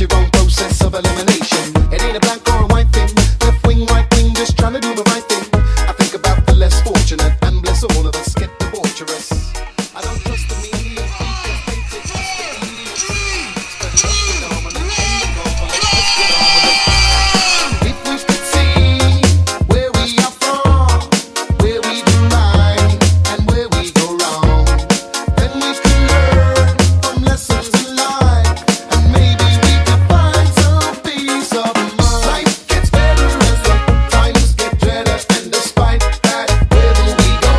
your own process of elimination. It ain't a black or a white thing, left wing, right wing, just trying to do the right thing. I think about the less fortunate and bless all of us get debaucherous. I don't trust the media, because they take us for idiots. Spread love phenomenon, end the conflict, let's get on with it. If we could see where we are from, where we do right and where we go wrong, then we could learn from lessons in life, and maybe we could find some peace of mind. Life gets better as the times get dreader, and despite that, where do we go?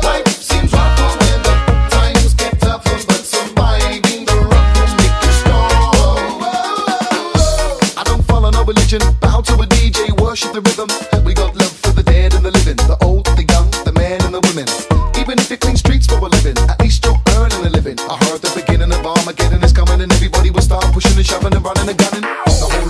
Life seems rougher when the times get tougher, but surviving the rough will make you strong. I don't follow no religion, bow to a DJ, worship the rhythm. We got love for the dead and the living, the old, the young, the men and the women. Even if you clean streets for a living, at least you're earning a living. I heard the beginning of Armageddon is coming, and everybody will start pushing and shoving and running and gunning. The whole